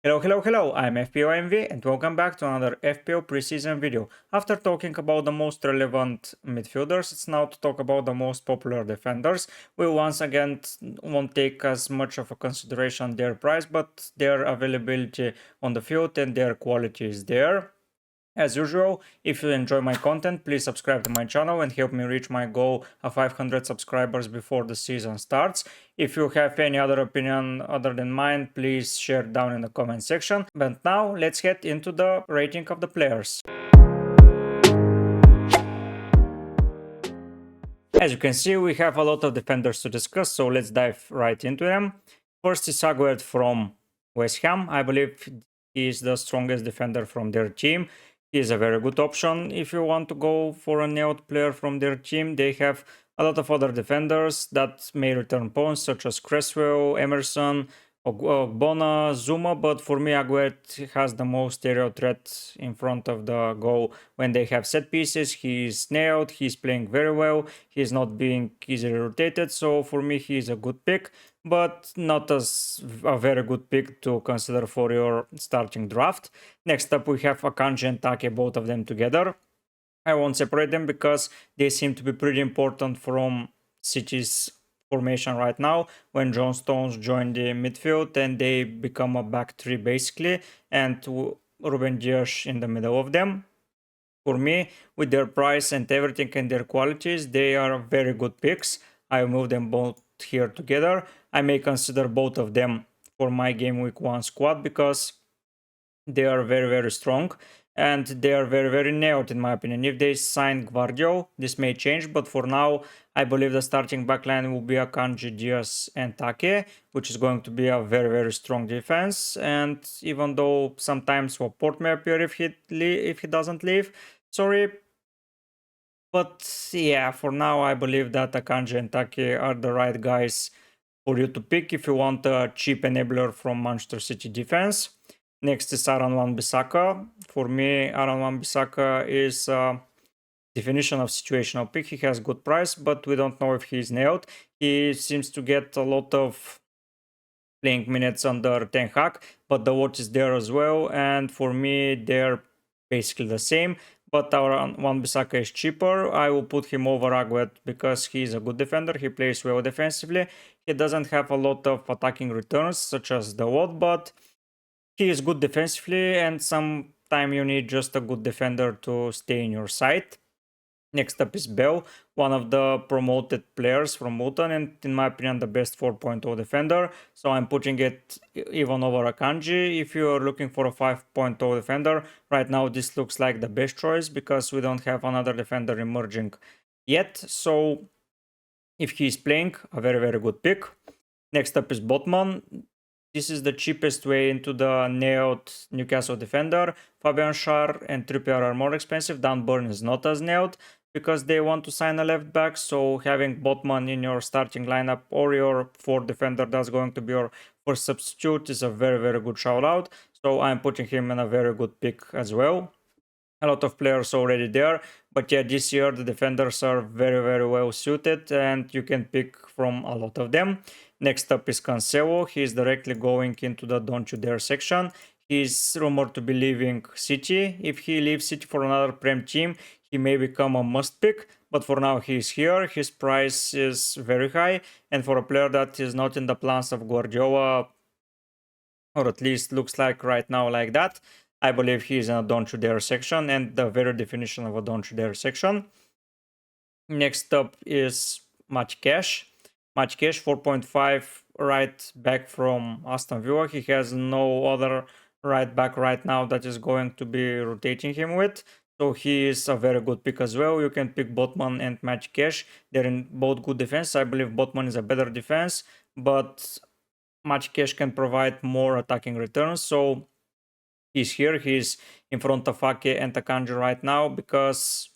Hello, I'm FPL MV and welcome back to another FPL preseason video. After talking about the most relevant midfielders, it's now to talk about the most popular defenders. We once again won't take as much of a consideration their price, but their availability on the field and their quality is there. As usual, if you enjoy my content, please subscribe to my channel and help me reach my goal of 500 subscribers before the season starts. If you have any other opinion other than mine, please share it down in the comment section. But now, let's get into the rating of the players. As you can see, we have a lot of defenders to discuss, so let's dive right into them. First is Aguerd from West Ham. I believe he is the strongest defender from their team. He is a very good option if you want to go for a nailed player from their team. They have a lot of other defenders that may return points, such as Cresswell, Emerson, Ogbonna, Zuma, but for me, Aguerd has the most aerial threat in front of the goal when they have set pieces. He's nailed, he's playing very well, he's not being easily rotated, so for me, he is a good pick, but not as a very good pick to consider for your starting draft. Next up, we have Akanji and Take, both of them together. I won't separate them because they seem to be pretty important from City's formation right now when John Stones joined the midfield and they become a back three basically, and Ruben Dias in the middle of them. For me, with their price and everything and their qualities, they are very good picks. I move them both here together. I may consider both of them for my game week 1 squad because they are very strong and they are very nailed in my opinion. If they sign Gvardio, this may change, but for now I believe the starting backline will be Akanji, Diaz and Take, which is going to be a very strong defense. And even though sometimes Laporte may appear if he doesn't leave, sorry, but yeah, for now I believe that Akanji and Take are the right guys for you to pick if you want a cheap enabler from Manchester City defense. Next is Aaron Wan-Bissaka. For me, Aaron Wan-Bissaka is a definition of situational pick. He has good price, but we don't know if he's nailed. He seems to get a lot of playing minutes under Ten Hag, but the watch is there as well. And for me, they're basically the same. But our Wan-Bissaka is cheaper. I will put him over Aguerd because he's a good defender. He plays well defensively. He doesn't have a lot of attacking returns, such as the Watt, but he is good defensively, and sometime you need just a good defender to stay in your side. Next up is Bell, one of the promoted players from Luton, and in my opinion, the best 4.0 defender. So I'm putting it even over Akanji. If you are looking for a 5.0 defender, right now this looks like the best choice because we don't have another defender emerging yet. So if he is playing, a very good pick. Next up is Botman. This is the cheapest way into the nailed Newcastle defender. Fabian Schär and Trippier are more expensive. Dan Burn is not as nailed because they want to sign a left back. So having Botman in your starting lineup or your fourth defender that's going to be your first substitute is a very good shout out. So I'm putting him in a very good pick as well. A lot of players already there, but yeah, this year the defenders are very well suited and you can pick from a lot of them. Next up is Cancelo. He is directly going into the Don't You Dare section. He is rumored to be leaving City. If he leaves City for another Prem team, he may become a must pick, but for now he is here. His price is very high, and for a player that is not in the plans of Guardiola, or at least looks like right now like that, I believe he is in a Don't You Dare section and the very definition of a Don't You Dare section. Next up is Match Cash. Match Cash 4.5 right back from Aston Villa. He has no other right back right now that is going to be rotating him with. So he is a very good pick as well. You can pick Botman and Match Cash. They're in both good defense. I believe Botman is a better defense, but Match Cash can provide more attacking returns. So he's here. He's in front of Ake and Akanji right now because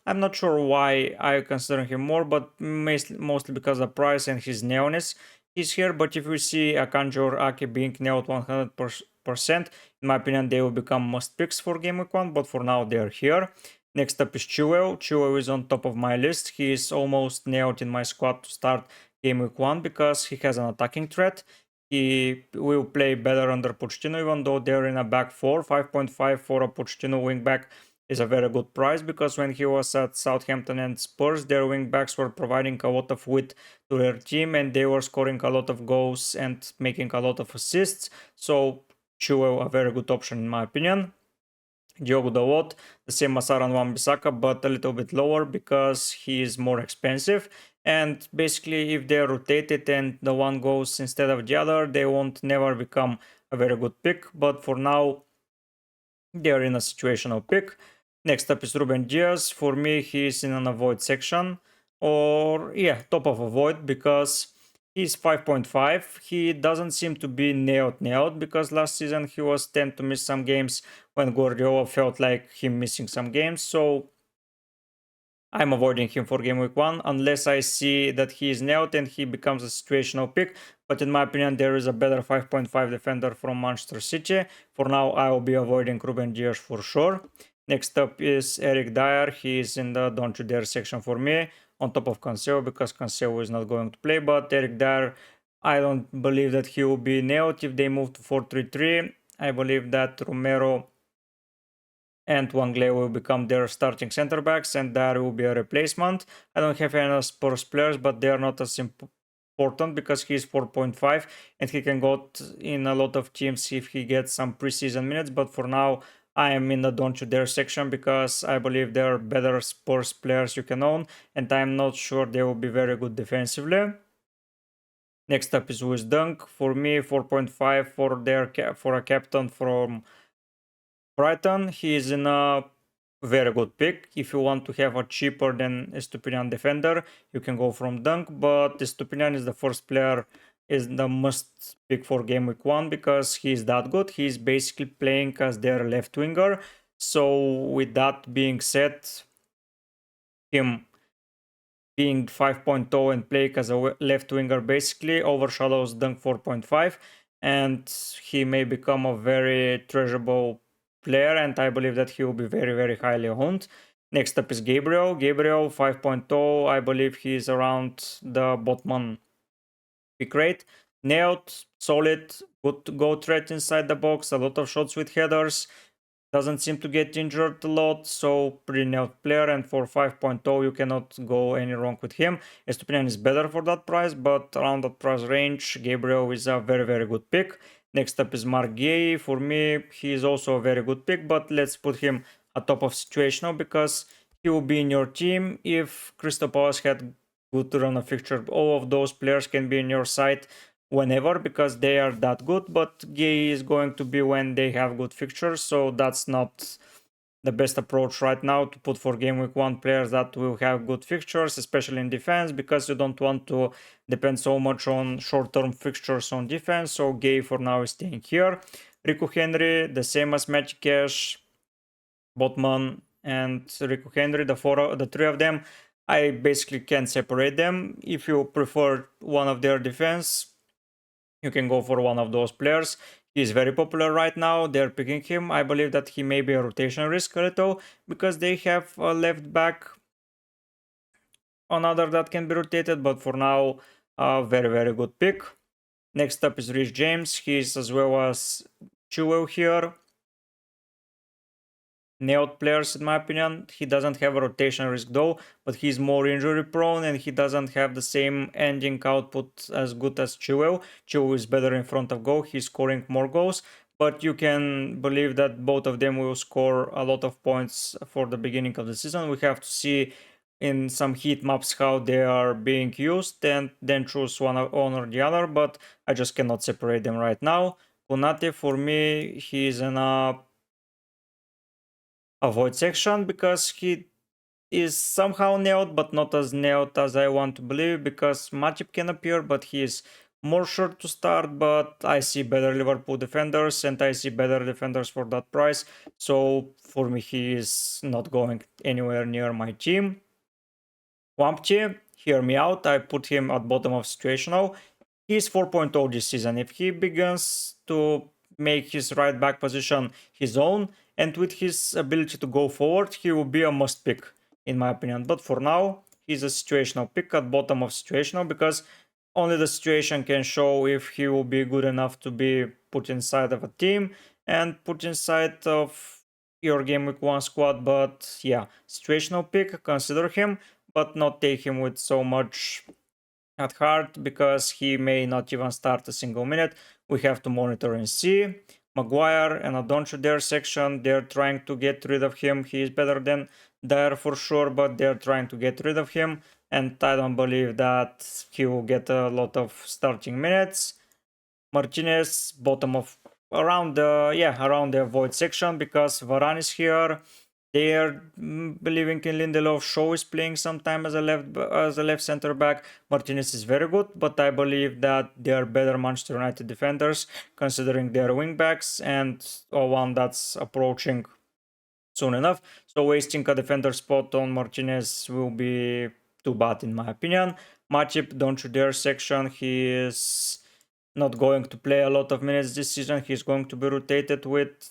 I'm not sure why I consider him more, but mostly because of the price and his nailness. He's here, but if we see Akanji or Ake being nailed 100%, in my opinion, they will become must picks for Game Week 1, but for now they're here. Next up is Chilwell. Chilwell is on top of my list. He is almost nailed in my squad to start Game Week 1 because he has an attacking threat. he will play better under Pochettino, even though they're in a back four. 5.5 for a Pochettino wing back is a very good price, because when he was at Southampton and Spurs, their wing backs were providing a lot of width to their team, and they were scoring a lot of goals and making a lot of assists. So Chilwell, a very good option in my opinion. Diogo Dalot, the same as Aaron Wan-Bissaka, but a little bit lower because he is more expensive. And basically, if they're rotated and the one goes instead of the other, they won't never become a very good pick. But for now, they're in a situational pick. Next up is Ruben Diaz. For me, he's in an avoid section, or yeah, top of avoid, because he's 5.5. He doesn't seem to be nailed because last season he was tend to miss some games when Guardiola felt like him missing some games. So I'm avoiding him for game week 1 unless I see that he is nailed and he becomes a situational pick. But in my opinion, there is a better 5.5 defender from Manchester City. For now, I will be avoiding Ruben Dias for sure. Next up is Eric Dyer. He is in the don't you dare section for me, on top of Cancelo, because Cancelo is not going to play. But Eric Dyer, I don't believe that he will be nailed if they move to 4-3-3. I believe that Romero and Wangley will become their starting center backs, and there will be a replacement. I don't have any Spurs players, but they are not as important because he's 4.5 and he can go in a lot of teams if he gets some preseason minutes. But for now, I am in the don't you dare section because I believe there are better Spurs players you can own, and I'm not sure they will be very good defensively. Next up is Lewis Dunk. For me, 4.5 for a captain from Brighton. He is in a very good pick. If you want to have a cheaper than Estupinian defender, you can go from Dunk, but Estupinian is the first player, is the must pick for game week 1 because he is that good. He is basically playing as their left winger. So with that being said, him being 5.0 and playing as a left winger basically overshadows Dunk 4.5, and he may become a very treasurable player, and I believe that he will be very, very highly owned. Next up is Gabriel. Gabriel 5.0, I believe he is around the Botman pick rate. Nailed, solid, good to go threat inside the box, a lot of shots with headers. Doesn't seem to get injured a lot, so pretty nailed player, and for 5.0 you cannot go any wrong with him. Estupinian is better for that price, but around that price range, Gabriel is a very, very good pick. Next up is Mark Gay. For me, he is also a very good pick, but let's put him atop of situational because he will be in your team if Crystal Palace had good run of fixture. All of those players can be in your side whenever because they are that good, but Gay is going to be when they have good fixtures, so that's not the best approach right now to put for game week 1 players that will have good fixtures, especially in defense, because you don't want to depend so much on short-term fixtures on defense. So Gay for now is staying here. Rico Henry, the same as Magic Cash, Botman and Rico Henry, the three of them, I basically can't separate them. If you prefer one of their defense, you can go for one of those players. He's very popular right now. They're picking him. I believe that he may be a rotation risk a little because they have a left back, another that can be rotated, but for now, a very, very good pick. Next up is Rich James. He's as well as Chilwell here. Nailed players in my opinion. He doesn't have a rotation risk though, but he's more injury prone and he doesn't have the same ending output as good as Chilwell. Chilwell is better in front of goal, he's scoring more goals, but you can believe that both of them will score a lot of points for the beginning of the season. We have to see in some heat maps how they are being used and then choose one or the other, but I just cannot separate them right now. Konate, for me, he's in a avoid section because he is somehow nailed, but not as nailed as I want to believe because Matip can appear, but he is more sure to start. But I see better Liverpool defenders and I see better defenders for that price. So for me, he is not going anywhere near my team. Wampchi, hear me out. I put him at bottom of situational. He's 4.0 this season. If he begins to make his right back position his own, and with his ability to go forward, he will be a must pick, in my opinion. But for now, he's a situational pick at bottom of situational because only the situation can show if he will be good enough to be put inside of a team and put inside of your game week 1 squad. But yeah, situational pick, consider him, but not take him with so much at heart because he may not even start a single minute. We have to monitor and see. Maguire and Adoncho their section, they're trying to get rid of him. He is better than Dyer for sure, but they're trying to get rid of him. And I don't believe that he will get a lot of starting minutes. Martinez, bottom of around the void section because Varane is here. They are believing in Lindelof. Shaw is playing sometime as a left center back. Martinez is very good, but I believe that they are better Manchester United defenders considering their wing backs and one that's approaching soon enough. So wasting a defender spot on Martinez will be too bad in my opinion. Matip, don't you dare section. He is not going to play a lot of minutes this season. He's going to be rotated with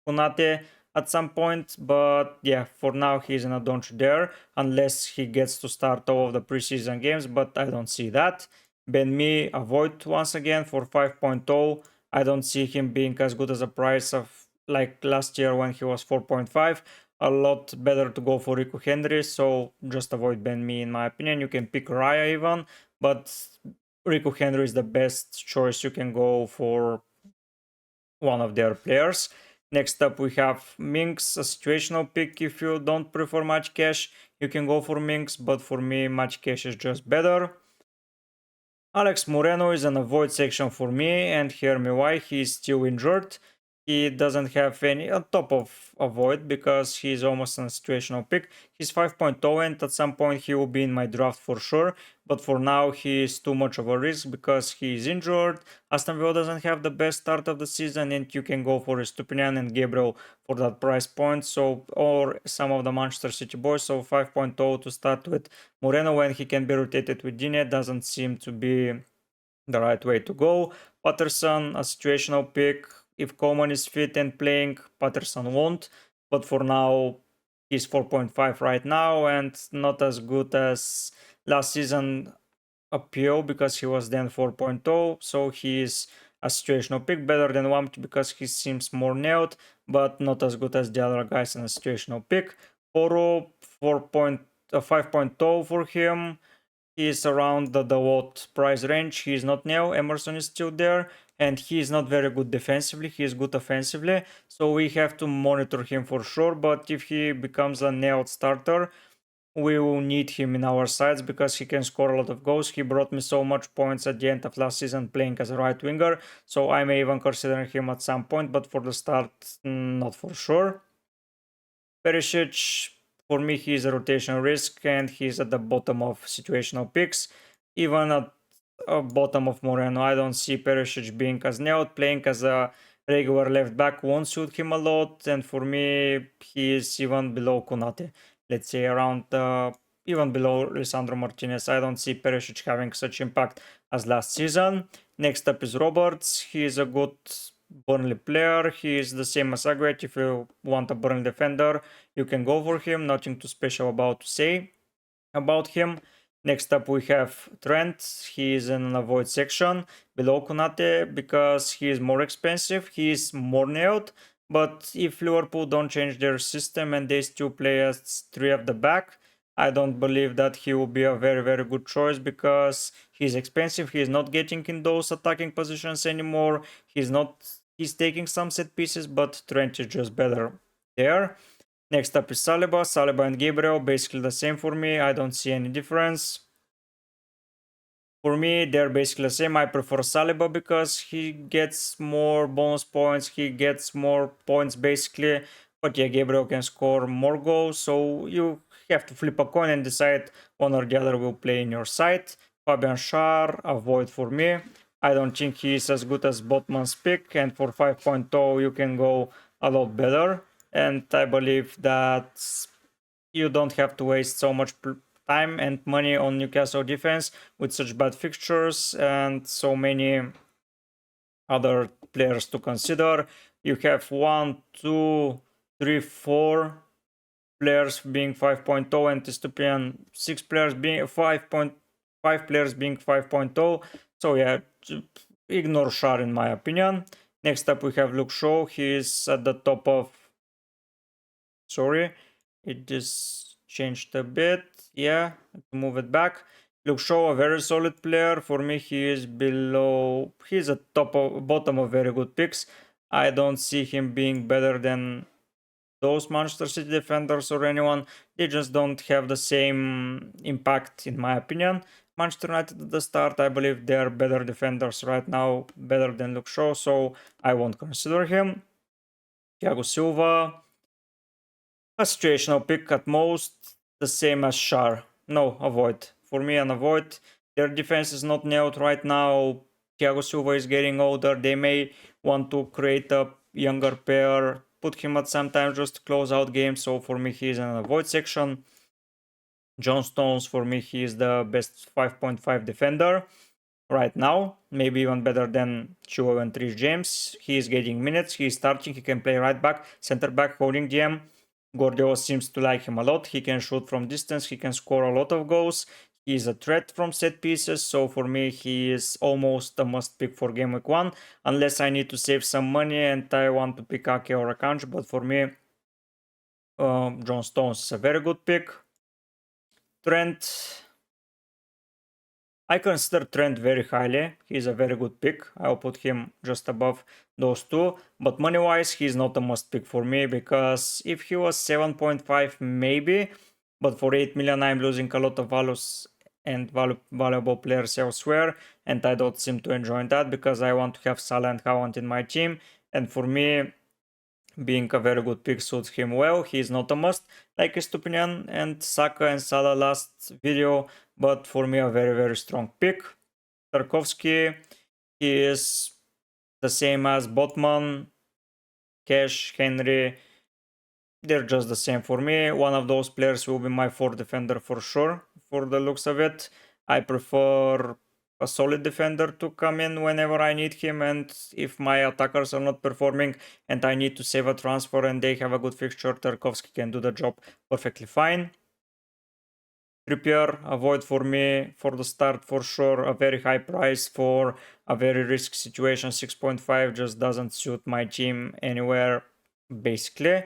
Konate at some point, but yeah, for now he's in a don't you dare unless he gets to start all of the preseason games, but I don't see that. Ben Me avoid once again for 5.0. I don't see him being as good as a price of like last year when he was 4.5. A lot better to go for Rico Henry, so just avoid Ben Me in my opinion. You can pick Raya even, but Rico Henry is the best choice you can go for one of their players. Next up, we have Minx, a situational pick. If you don't prefer much cash, you can go for Minx, but for me, much cash is just better. Alex Moreno is an avoid section for me, and hear me why. He's still injured. He doesn't have any on top of avoid because he's almost a situational pick. He's 5.0 and at some point he will be in my draft for sure. But for now he is too much of a risk because he is injured. Aston Villa doesn't have the best start of the season and you can go for Estupinian and Gabriel for that price point. So or some of the Manchester City boys. So 5.0 to start with Moreno when he can be rotated with Digne doesn't seem to be the right way to go. Patterson, a situational pick. If Coman is fit and playing, Patterson won't. But for now, he's 4.5 right now and not as good as last season appeal because he was then 4.0. So he is a situational pick, better than one because he seems more nailed, but not as good as the other guys in a situational pick. Poro 5.0 for him. He is around the what price range. He is not new. Emerson is still there, and he is not very good defensively. He is good offensively, so we have to monitor him for sure. But if he becomes a nailed starter, we will need him in our sides because he can score a lot of goals. He brought me so much points at the end of last season playing as a right winger, so I may even consider him at some point, but for the start, not for sure. Perisic, for me, he is a rotation risk and he's at the bottom of situational picks. Even at bottom of Moreno, I don't see Perisic being as nailed. Playing as a regular left back won't suit him a lot, and for me, he is even below Konate. Let's say around even below Lisandro Martinez. I don't see Perisic having such impact as last season. Next up is Roberts. He is a good Burnley player. He is the same as Aguet. If you want a Burnley defender, you can go for him. Nothing too special about to say about him. Next up we have Trent. He is in an avoid section below Konate because he is more expensive. He is more nailed. But if Liverpool don't change their system and they still play as three at the back, I don't believe that he will be a very, very good choice because he's expensive. He's not getting in those attacking positions anymore. He's taking some set pieces, but Trent is just better there. Next up is Saliba. Saliba and Gabriel, basically the same for me. I don't see any difference. For me, they're basically the same. I prefer Saliba because he gets more bonus points. He gets more points basically. But yeah, Gabriel can score more goals. So you have to flip a coin and decide one or the other will play in your side. Fabian Schär, avoid for me. I don't think he is as good as Botman's pick. And for 5.0, you can go a lot better. And I believe that you don't have to waste so much time and money on Newcastle defense with such bad fixtures and so many other players to consider. You have 1, 2, 3, 4 players being 5.0 and dystopian 6 players being 5.5 5 players being 5.0. So yeah, ignore Shar in my opinion. Next up we have Luke Shaw. He is at the top of... Sorry, it just changed a bit. Yeah, to move it back. Luke Shaw, a very solid player. For me, he is below... He's at bottom of very good picks. I don't see him being better than those Manchester City defenders or anyone. They just don't have the same impact, in my opinion. Manchester United at the start, I believe they are better defenders right now, better than Luke Shaw, so I won't consider him. Thiago Silva, a situational pick at most, the same as Shar. No, avoid. For me, an avoid. Their defense is not nailed right now. Thiago Silva is getting older. They may want to create a younger pair, put him at some time just to close out games. So for me, he is in an avoid section. John Stones, for me, he is the best 5.5 defender right now. Maybe even better than Chua and Trish James. He is getting minutes. He is starting. He can play right back, center back, holding DM. Guardiola seems to like him a lot. He can shoot from distance. He can score a lot of goals. He is a threat from set pieces. So for me, he is almost a must pick for game week 1. Unless I need to save some money and I want to pick Ake or Akanji. But for me, John Stones is a very good pick. Trent, I consider Trent very highly. He's a very good pick. I'll put him just above those two. But money-wise, he's not a must pick for me because if he was 7.5, maybe. But for 8 million, I'm losing a lot of values and valuable players elsewhere. And I don't seem to enjoy that because I want to have Salah and Haaland in my team. And for me, being a very good pick suits him well. He is not a must, like Estupinian and Saka and Salah last video, but for me a very, very strong pick. Tarkovsky, he is the same as Botman, Cash, Henry. They're just the same for me. One of those players will be my 4th defender for sure, for the looks of it. I prefer a solid defender to come in whenever I need him, and if my attackers are not performing and I need to save a transfer and they have a good fixture, Tarkovsky can do the job perfectly fine. Trippier, avoid for me for the start for sure. A very high price for a very risky situation. 6.5 just doesn't suit my team anywhere, basically.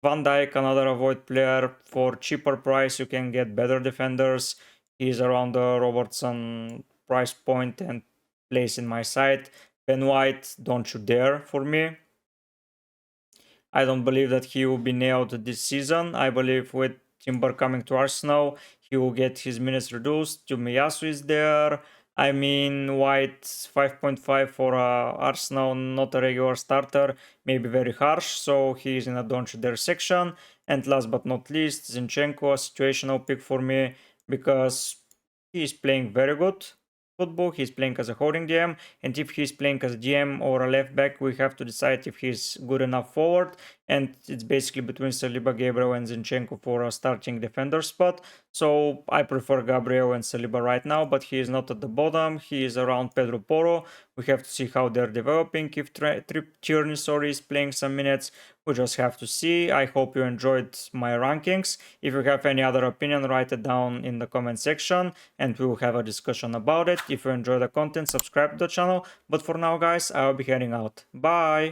Van Dijk, another avoid player. For cheaper price, you can get better defenders. He's around the Robertson price point and place in my side. Ben White, don't you dare for me. I don't believe that he will be nailed this season. I believe with Timber coming to Arsenal, he will get his minutes reduced. Tomiyasu is there. I mean, White 5.5 for Arsenal, not a regular starter, maybe very harsh, so he is in a don't you dare section. And last but not least, Zinchenko, a situational pick for me because he is playing very good football. He's playing as a holding DM, and if he's playing as a DM or a left back, we have to decide if he's good enough forward. And it's basically between Saliba, Gabriel, and Zinchenko for a starting defender spot. So I prefer Gabriel and Saliba right now, but he is not at the bottom. He is around Pedro Porro. We have to see how they're developing. If Tierney, is playing some minutes, we just have to see. I hope you enjoyed my rankings. If you have any other opinion, write it down in the comment section and we will have a discussion about it. If you enjoy the content, subscribe to the channel. But for now, guys, I'll be heading out. Bye!